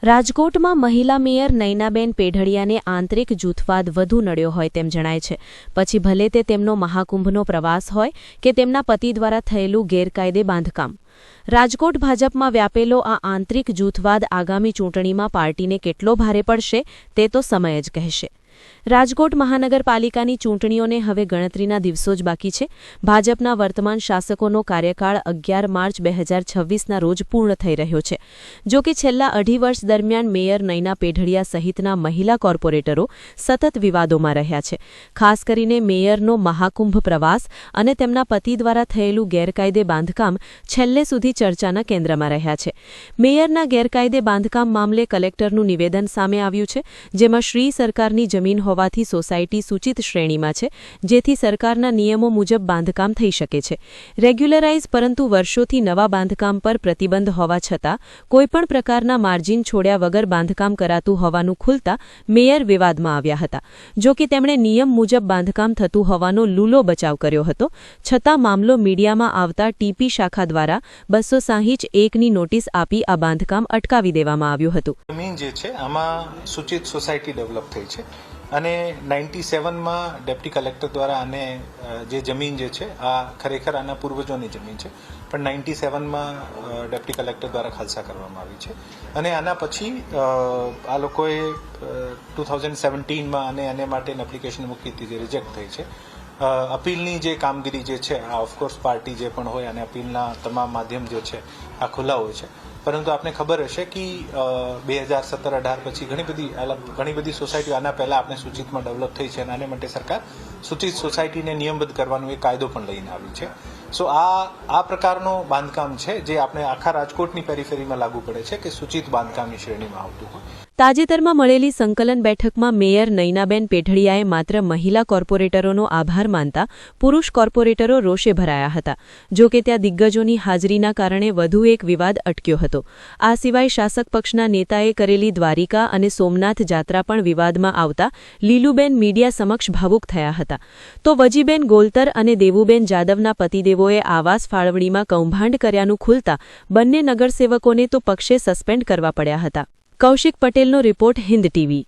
રાજકોટમાં મહિલા મેયર નયનાબેન પેઢડિયાને આંતરિક જૂથવાદ વધુ નડ્યો હોય તેમ જણાય છે. પછી ભલે તે તેમનો મહાકુંભનો પ્રવાસ હોય કે તેમના પતિ દ્વારા થયેલું ગેરકાયદે બાંધકામ. રાજકોટ ભાજપમાં વ્યાપેલો આ આંતરિક જૂથવાદ આગામી ચૂંટણીમાં પાર્ટીને કેટલો ભારે પડશે તે તો સમય જ કહેશે. રાજકોટ મહાનગરપાલિકાની ચૂંટણીઓને હવે ગણતરીના દિવસો જ બાકી છે. ભાજપના વર્તમાન શાસકોનો કાર્યકાળ 11 માર્ચ 2026ના રોજ પૂર્ણ થઈ રહ્યો છે. જો કે છેલ્લા 2.5 વર્ષ દરમિયાન મેયર નયના પેઢડિયા સહિતના મહિલા કોર્પોરેટરો સતત વિવાદોમાં રહ્યા છે. ખાસ કરીને મેયરનો મહાકુંભ પ્રવાસ અને તેમના પતિ દ્વારા થયેલું ગેરકાયદે બાંધકામ છેલ્લે સુધી ચર્ચાના કેન્દ્રમાં રહ્યા છે. મેયરના ગેરકાયદે બાંધકામ મામલે કલેક્ટરનું નિવેદન સામે આવ્યું છે, જેમાં શ્રી સરકારની જમીન હોવાથી સોસાયટી સૂચિત શ્રેણીમાં છે, જેથી સરકારના નિયમો મુજબ બાંધકામ થઈ શકે છે. રેગ્યુલરાઇઝ પરંતુ વર્ષોથી નવા બાંધકામ પર પ્રતિબંધ હોવા છતાં કોઈપણ પ્રકારના માર્જિન છોડ્યા વગર બાંધકામ કરાતું હોવાનું ખુલતા મેયર વિવાદમાં આવ્યા હતા. જો કે તેમણે નિયમ મુજબ બાંધકામ થતું હોવાનો લૂલો બચાવ કર્યો હતો. છતાં મામલો મીડિયામાં આવતા ટીપી શાખા દ્વારા 260(1)ની નોટિસ આપી આ બાંધકામ અટકાવી દેવામાં આવ્યું હતું. જમીન જે છે આમાં સૂચિત સોસાયટી ડેવલપ થઈ છે અને 97માં ડેપ્ટી કલેક્ટર દ્વારા આને જે જમીન જે છે આ ખરેખર આના પૂર્વજોની જમીન છે, પણ 97માં ડેપ્ટી કલેક્ટર દ્વારા ખાલસા કરવામાં આવી છે. અને આના પછી આ લોકોએ 2017માં અને માટેની એપ્લિકેશન મૂકી હતી, જે રિજેક્ટ થઈ છે. અપીલની જે કામગીરી જે છે આ ઓફકોર્સ પાર્ટી જે પણ હોય અને અપીલના તમામ માધ્યમ જે છે આ ખુલ્લા હોય છે. પરંતુ આપને ખબર હશે કે 2017-18 પછી ઘણી બધી સોસાયટીઓ આના પહેલા આપણે સૂચિતમાં ડેવલપ થઈ છે અને આને માટે સરકાર સૂચિત સોસાયટીને નિયમબદ્ધ કરવાનો એક કાયદો પણ લઈને આવી છે. સો આ પ્રકારનો બાંધકામ છે જે આપણે આખા રાજકોટની પેરીફેરીમાં લાગુ પડે છે કે સૂચિત બાંધકામની શ્રેણીમાં આવતું હોય. તાજેતરમાં મળેલી સંકલન બેઠકમાં મેયર નયનાબેન પેઢડિયાએ માત્ર મહિલા કોર્પોરેટરોનો આભાર માનતા પુરુષ કોર્પોરેટરો રોષે ભરાયા હતા. જો કે ત્યાં દિગ્ગજોની હાજરીના કારણે વધુ એક વિવાદ અટક્યો હતો. આ સિવાય શાસક પક્ષના નેતાએ કરેલી દ્વારિકા અને સોમનાથ જાત્રા પણ વિવાદમાં આવતા લીલુબેન મીડિયા સમક્ષ ભાવુક થયા હતા. તો વજીબેન ગોલતર અને દેવુબેન જાદવના પતિદેવોએ આવાસ ફાળવણીમાં કૌભાંડ કર્યાનું ખુલતા બંને નગરસેવકોને તો પક્ષે સસ્પેન્ડ કરવા પડ્યા હતા. કૌશિક પટેલનો રિપોર્ટ, હિન્દ ટીવી.